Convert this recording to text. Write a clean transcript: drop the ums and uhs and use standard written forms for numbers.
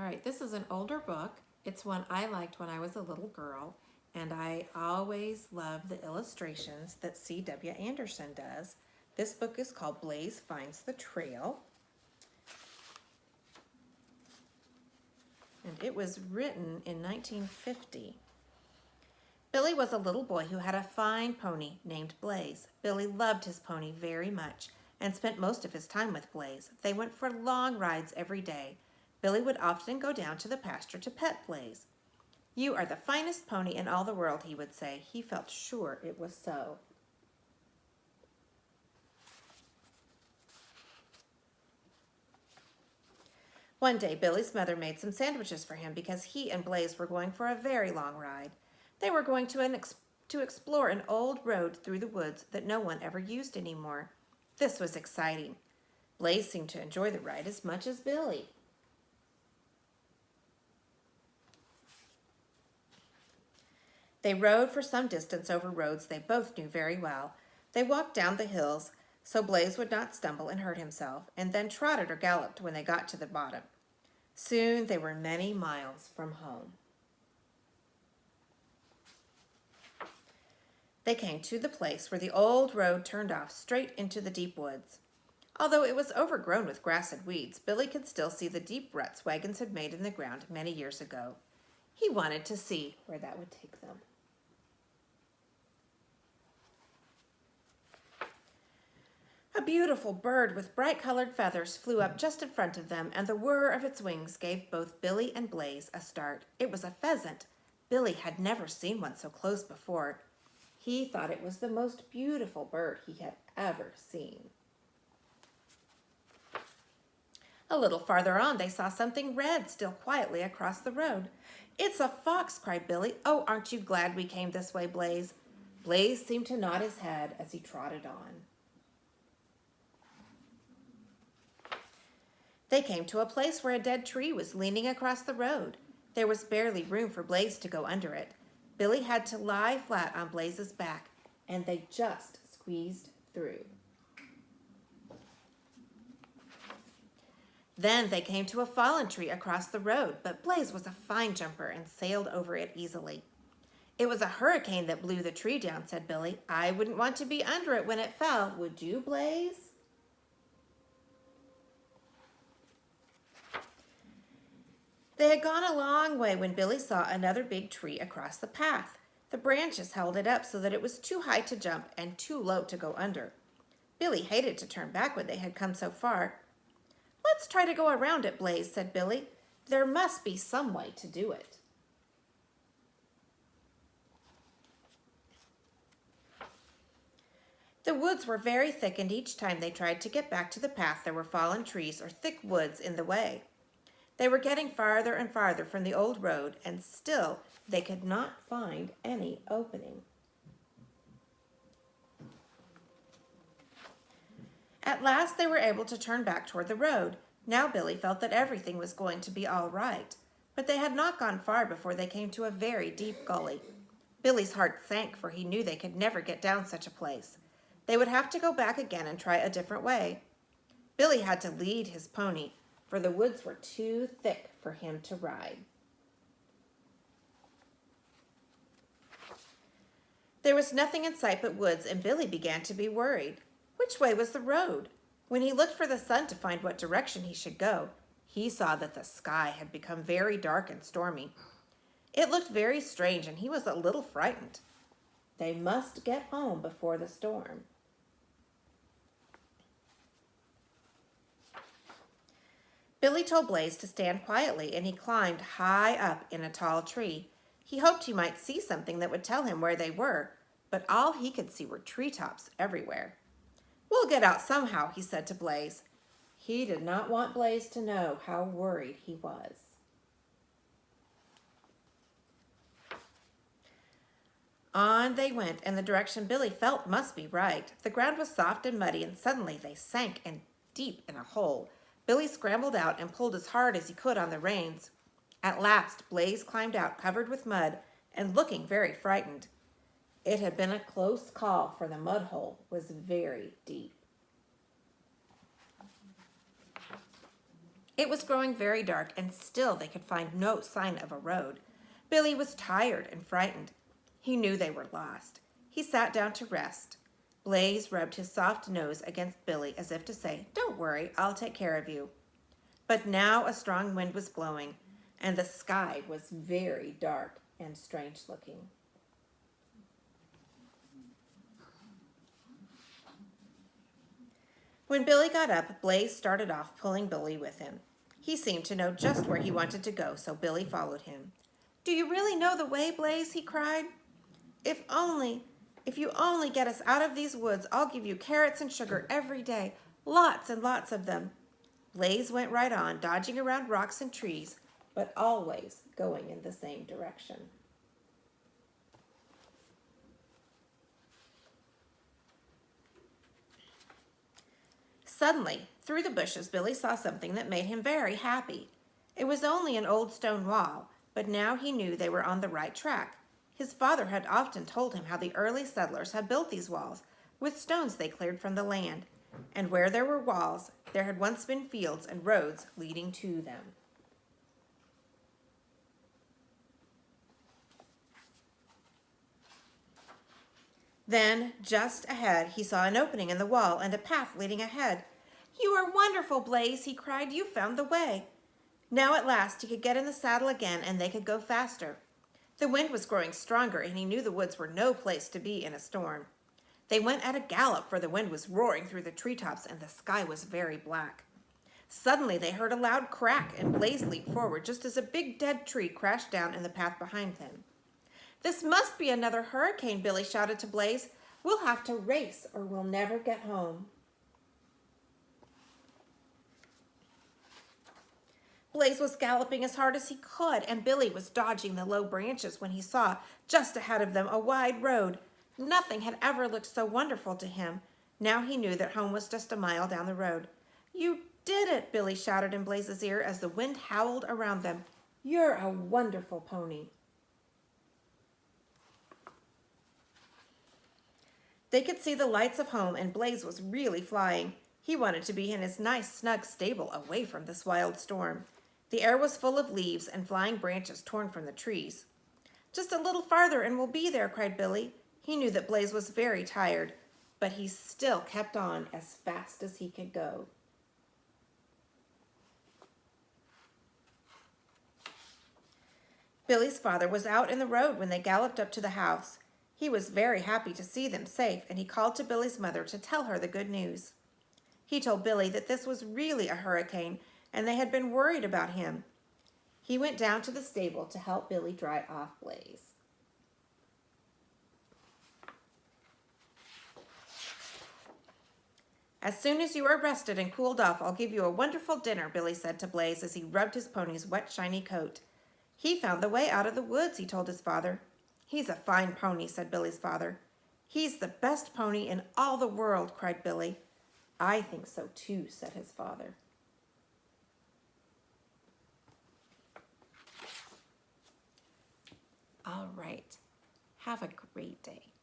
right, this is an older book. It's one I liked when I was a little girl, and I always love the illustrations that C.W. Anderson does. This book is called Blaze Finds the Trail, and it was written in 1950. Billy was a little boy who had a fine pony named Blaze. Billy loved his pony very much and spent most of his time with Blaze. They went for long rides every day. Billy would often go down to the pasture to pet Blaze. "You are the finest pony in all the world," he would say. He felt sure it was so. One day, Billy's mother made some sandwiches for him because he and Blaze were going for a very long ride. They were going to explore an old road through the woods that no one ever used anymore. This was exciting. Blaze seemed to enjoy the ride as much as Billy. They rode for some distance over roads they both knew very well. They walked down the hills so Blaze would not stumble and hurt himself, and then trotted or galloped when they got to the bottom. Soon they were many miles from home. They came to the place where the old road turned off straight into the deep woods. Although it was overgrown with grass and weeds, Billy could still see the deep ruts wagons had made in the ground many years ago. He wanted to see where that would take them. A beautiful bird with bright-colored feathers flew up just in front of them, and the whir of its wings gave both Billy and Blaze a start. It was a pheasant. Billy had never seen one so close before. He thought it was the most beautiful bird he had ever seen. A little farther on, they saw something red still quietly across the road. "It's a fox," cried Billy. "Oh, aren't you glad we came this way, Blaze?" Blaze seemed to nod his head as he trotted on. They came to a place where a dead tree was leaning across the road. There was barely room for Blaze to go under it. Billy had to lie flat on Blaze's back, and they just squeezed through. Then they came to a fallen tree across the road, but Blaze was a fine jumper and sailed over it easily. "It was a hurricane that blew the tree down," said Billy. "I wouldn't want to be under it when it fell, would you, Blaze?" They had gone a long way when Billy saw another big tree across the path. The branches held it up so that it was too high to jump and too low to go under. Billy hated to turn back when they had come so far. "Let's try to go around it, Blaze," said Billy. "There must be some way to do it." The woods were very thick, and each time they tried to get back to the path there were fallen trees or thick woods in the way. They were getting farther and farther from the old road, and still they could not find any opening. At last they were able to turn back toward the road. Now Billy felt that everything was going to be all right, but they had not gone far before they came to a very deep gully. Billy's heart sank, for he knew they could never get down such a place. They would have to go back again and try a different way. Billy had to lead his pony, for the woods were too thick for him to ride. There was nothing in sight but woods, and Billy began to be worried. Which way was the road? When he looked for the sun to find what direction he should go, he saw that the sky had become very dark and stormy. It looked very strange, and he was a little frightened. They must get home before the storm. Billy told Blaze to stand quietly, and he climbed high up in a tall tree. He hoped he might see something that would tell him where they were, but all he could see were treetops everywhere. "We'll get out somehow," he said to Blaze. He did not want Blaze to know how worried he was. On they went in the direction Billy felt must be right. The ground was soft and muddy, and suddenly they sank deep in a hole. Billy scrambled out and pulled as hard as he could on the reins. At last, Blaze climbed out, covered with mud and looking very frightened. It had been a close call, for the mud hole was very deep. It was growing very dark, and still they could find no sign of a road. Billy was tired and frightened. He knew they were lost. He sat down to rest. Blaze rubbed his soft nose against Billy as if to say, "Don't worry, I'll take care of you." But now a strong wind was blowing, and the sky was very dark and strange looking. When Billy got up, Blaze started off, pulling Billy with him. He seemed to know just where he wanted to go, so Billy followed him. "Do you really know the way, Blaze?" he cried. If you only get us out of these woods, I'll give you carrots and sugar every day, lots and lots of them." Blaze went right on, dodging around rocks and trees, but always going in the same direction. Suddenly, through the bushes, Billy saw something that made him very happy. It was only an old stone wall, but now he knew they were on the right track. His father had often told him how the early settlers had built these walls with stones they cleared from the land, and where there were walls, there had once been fields and roads leading to them. Then, just ahead, he saw an opening in the wall and a path leading ahead. "You are wonderful, Blaze," he cried. "You found the way." Now at last he could get in the saddle again and they could go faster. The wind was growing stronger and he knew the woods were no place to be in a storm. They went at a gallop, for the wind was roaring through the treetops and the sky was very black. Suddenly they heard a loud crack and Blaze leaped forward just as a big dead tree crashed down in the path behind him. "This must be another hurricane," Billy shouted to Blaze. "We'll have to race or we'll never get home." Blaze was galloping as hard as he could, and Billy was dodging the low branches when he saw, just ahead of them, a wide road. Nothing had ever looked so wonderful to him. Now he knew that home was just a mile down the road. "You did it!" Billy shouted in Blaze's ear as the wind howled around them. "You're a wonderful pony." They could see the lights of home, and Blaze was really flying. He wanted to be in his nice, snug stable away from this wild storm. The air was full of leaves and flying branches torn from the trees. "Just a little farther and we'll be there," cried Billy. He knew that Blaze was very tired, but he still kept on as fast as he could go. Billy's father was out in the road when they galloped up to the house. He was very happy to see them safe, and he called to Billy's mother to tell her the good news. He told Billy that this was really a hurricane, and they had been worried about him. He went down to the stable to help Billy dry off Blaze. "As soon as you are rested and cooled off, I'll give you a wonderful dinner," Billy said to Blaze as he rubbed his pony's wet, shiny coat. "He found the way out of the woods," he told his father. "He's a fine pony," said Billy's father. "He's the best pony in all the world," cried Billy. "I think so too," said his father. All right. Have a great day.